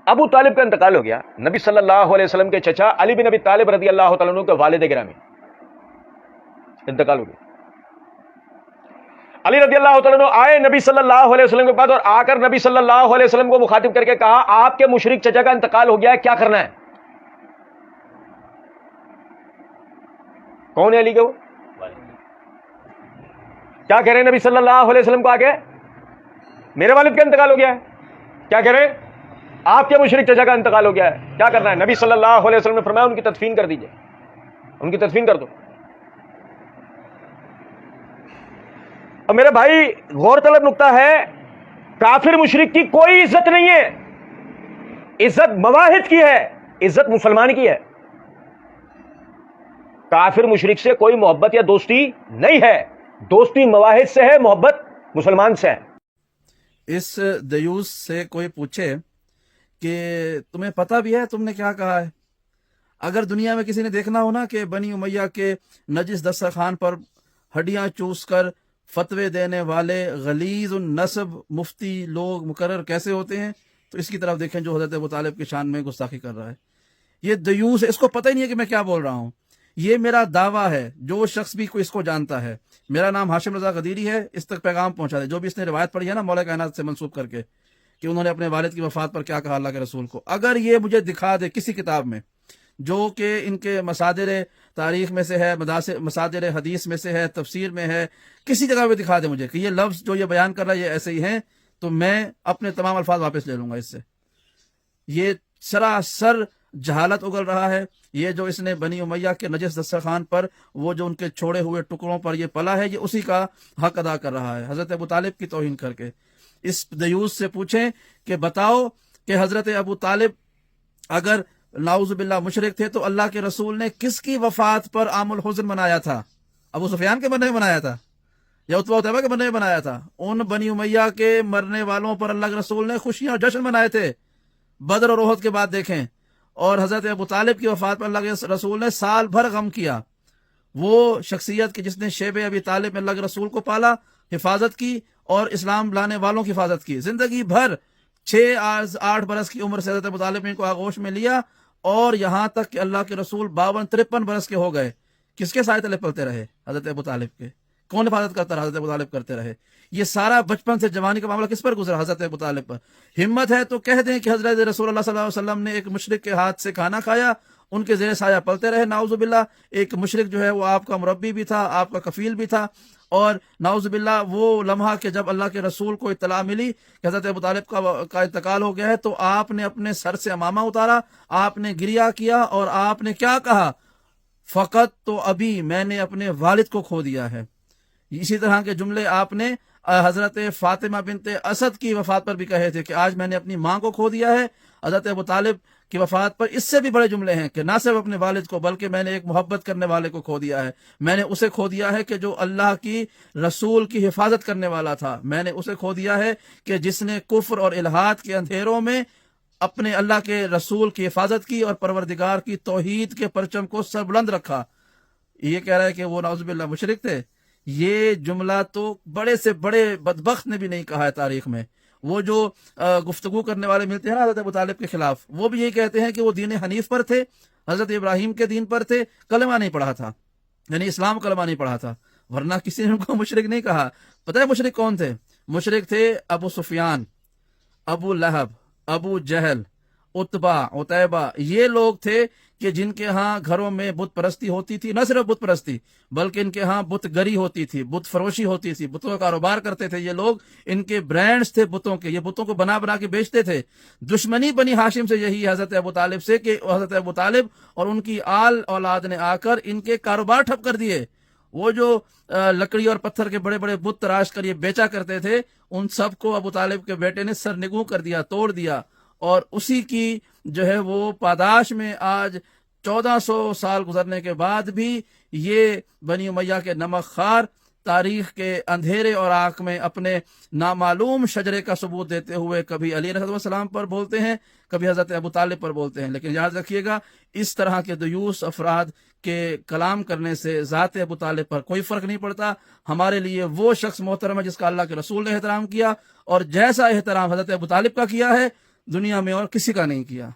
ابو طالب کا انتقال ہو گیا، نبی صلی اللہ علیہ وسلم کے چچا علی بن ابی طالب رضی اللہ تعالیٰ عنہ کے والد گرامی انتقال ہو گیا۔ علی رضی اللہ تعالیٰ عنہ آئے نبی صلی اللہ علیہ وسلم کے بعد، اور آ کر نبی صلی اللہ علیہ وسلم کو مخاطب کر کے کہا آپ کے مشرک چچا کا انتقال ہو گیا ہے، کیا کرنا ہے؟ کون ہے علی کے وہ؟ کیا کہہ رہے ہیں نبی صلی اللہ علیہ وسلم کو آگے؟ میرے والد کا انتقال ہو گیا ہے، کیا کہہ رہے ہیں؟ آپ کے مشرک چچا کا انتقال ہو گیا ہے، کیا کرنا ہے؟ نبی صلی اللہ علیہ وسلم نے فرمایا ان کی تدفین کر دیجئے، ان کی تدفین کر دو۔ اور میرے بھائی غور طلب نقطہ ہے، کافر مشرک کی کوئی عزت نہیں ہے، عزت مواحد کی ہے، عزت مسلمان کی ہے۔ کافر مشرک سے کوئی محبت یا دوستی نہیں ہے، دوستی مواحد سے ہے، محبت مسلمان سے ہے۔ اس دیوس سے کوئی پوچھے کہ تمہیں پتہ بھی ہے تم نے کیا کہا ہے؟ اگر دنیا میں کسی نے دیکھنا ہو نا کہ بنی امیہ کے نجس دسترخوان پر ہڈیاں چوس کر فتوے دینے والے غلیظ النسب مفتی لوگ مقرر کیسے ہوتے ہیں، تو اس کی طرف دیکھیں جو حضرت ابو طالب کی شان میں گستاخی کر رہا ہے۔ یہ دیوس ہے، اس کو پتہ ہی نہیں ہے کہ میں کیا بول رہا ہوں۔ یہ میرا دعویٰ ہے، جو شخص بھی کوئی اس کو جانتا ہے۔ میرا نام ہاشم رضا غدیری ہے، اس تک پیغام پہنچا دے جو بھی اس نے روایت پڑھی ہے نا مولا کائنات سے منسوب کر کے کہ انہوں نے اپنے والد کی وفات پر کیا کہا اللہ کے رسول کو، اگر یہ مجھے دکھا دے کسی کتاب میں جو کہ ان کے مصادر تاریخ میں سے ہے، مصادر حدیث میں سے ہے، تفسیر میں ہے، کسی جگہ پہ دکھا دے مجھے کہ یہ لفظ جو یہ بیان کر رہا ہے یہ ایسے ہی ہیں، تو میں اپنے تمام الفاظ واپس لے لوں گا اس سے۔ یہ سراسر جہالت اگل رہا ہے۔ یہ جو اس نے بنی امیہ کے نجس دسترخوان پر وہ جو ان کے چھوڑے ہوئے ٹکڑوں پر یہ پلا ہے، یہ اسی کا حق ادا کر رہا ہے، حضرت ابو طالب کی توہین کر کے۔ اس دیوس سے پوچھیں کہ بتاؤ کہ حضرت ابو طالب اگر نعوذ باللہ مشرک تھے تو اللہ کے رسول نے کس کی وفات پر عام الحزن منایا تھا؟ ابو سفیان کے مرنے میں منایا تھا یا عتبہ عتیبہ کے مرنے میں منایا تھا؟ ان بنی امیہ کے مرنے والوں پر اللہ کے رسول نے خوشیاں اور جشن منائے تھے، بدر اور احد کے بعد دیکھیں۔ اور حضرت ابو طالب کی وفات پر اللہ کے رسول نے سال بھر غم کیا۔ وہ شخصیت کی جس نے شیب ابی طالب میں اللہ کے رسول کو پالا، حفاظت کی اور اسلام لانے والوں کی حفاظت کی، زندگی بھر 6-8 برس کی عمر سے حضرت ابو طالب نے ان کو آغوش میں لیا، اور یہاں تک کہ اللہ کے رسول 52-53 برس کے ہو گئے، کس کے سائے تلے پلتے رہے؟ حضرت ابو طالب کے۔ کون حفاظت کرتا رہا؟ حضرت ابو طالب کرتے رہے۔ یہ سارا بچپن سے جوانی کا معاملہ کس پر گزرا؟ حضرت ابو طالب پر۔ ہمت ہے تو کہہ دیں کہ حضرت رسول اللہ صلی اللہ علیہ وسلم نے ایک مشرک کے ہاتھ سے کھانا کھایا، ان کے زیر سایہ پلتے رہے، نعوذ باللہ۔ ایک مشرک جو ہے وہ آپ کا مربی بھی تھا، آپ کا کفیل بھی تھا، اور نعوذ باللہ وہ لمحہ کہ جب اللہ کے رسول کو اطلاع ملی کہ حضرت ابو طالب کا انتقال ہو گیا ہے، تو آپ نے اپنے سر سے عمامہ اتارا، آپ نے گریہ کیا، اور آپ نے کیا کہا؟ فقط تو ابھی میں نے اپنے والد کو کھو دیا ہے۔ اسی طرح کے جملے آپ نے حضرت فاطمہ بنت اسد کی وفات پر بھی کہے تھے کہ آج میں نے اپنی ماں کو کھو دیا ہے۔ حضرت ابو طالب کی وفات پر اس سے بھی بڑے جملے ہیں کہ نہ صرف اپنے والد کو بلکہ میں نے ایک محبت کرنے والے کو کھو دیا ہے، میں نے اسے کھو دیا ہے کہ جو اللہ کی رسول کی حفاظت کرنے والا تھا، میں نے اسے کھو دیا ہے کہ جس نے کفر اور الحاد کے اندھیروں میں اپنے اللہ کے رسول کی حفاظت کی اور پروردگار کی توحید کے پرچم کو سر بلند رکھا۔ یہ کہہ رہا ہے کہ وہ نعوذ باللہ مشرک تھے۔ یہ جملہ تو بڑے سے بڑے بدبخت نے بھی نہیں کہا ہے تاریخ میں۔ وہ جو گفتگو کرنے والے ملتے ہیں نا حضرت ابو طالب کے خلاف، وہ بھی یہی کہتے ہیں کہ وہ دین حنیف پر تھے، حضرت ابراہیم کے دین پر تھے، کلمہ نہیں پڑھا تھا، یعنی اسلام کلمہ نہیں پڑھا تھا، ورنہ کسی نے ان کو مشرک نہیں کہا۔ پتہ ہے مشرک کون تھے؟ مشرک تھے ابو سفیان، ابو لہب، ابو جہل، عتبہ، عتیبہ۔ یہ لوگ تھے کہ جن کے ہاں گھروں میں بت پرستی ہوتی تھی، نہ صرف بت پرستی بلکہ ان کے ہاں بت گری ہوتی تھی، بت فروشی ہوتی تھی، بتوں کا کاروبار کرتے تھے یہ لوگ۔ ان کے برانڈز تھے بتوں کے، یہ بتوں کو بنا بنا کے بیچتے تھے۔ دشمنی بنی ہاشم سے یہی ہے حضرت ابو طالب سے کہ حضرت ابو طالب اور ان کی آل اولاد نے آ کر ان کے کاروبار ٹھپ کر دیے۔ وہ جو لکڑی اور پتھر کے بڑے بڑے بت تراش کر یہ بیچا کرتے تھے، ان سب کو ابو طالب کے بیٹے نے سرنگوں کر دیا، توڑ دیا، اور اسی کی جو ہے وہ پاداش میں آج 1400 سال گزرنے کے بعد بھی یہ بنی امیہ کے نمک خوار تاریخ کے اندھیرے اور آنکھ میں اپنے نامعلوم شجرے کا ثبوت دیتے ہوئے کبھی علی علیہ السلام پر بولتے ہیں، کبھی حضرت ابو طالب پر بولتے ہیں۔ لیکن یاد رکھیے گا، اس طرح کے دیوس افراد کے کلام کرنے سے ذات ابو طالب پر کوئی فرق نہیں پڑتا۔ ہمارے لیے وہ شخص محترم ہے جس کا اللہ کے رسول نے احترام کیا، اور جیسا احترام حضرت ابو طالب کا کیا ہے، دنیا میں اور کسی کا نہیں کیا.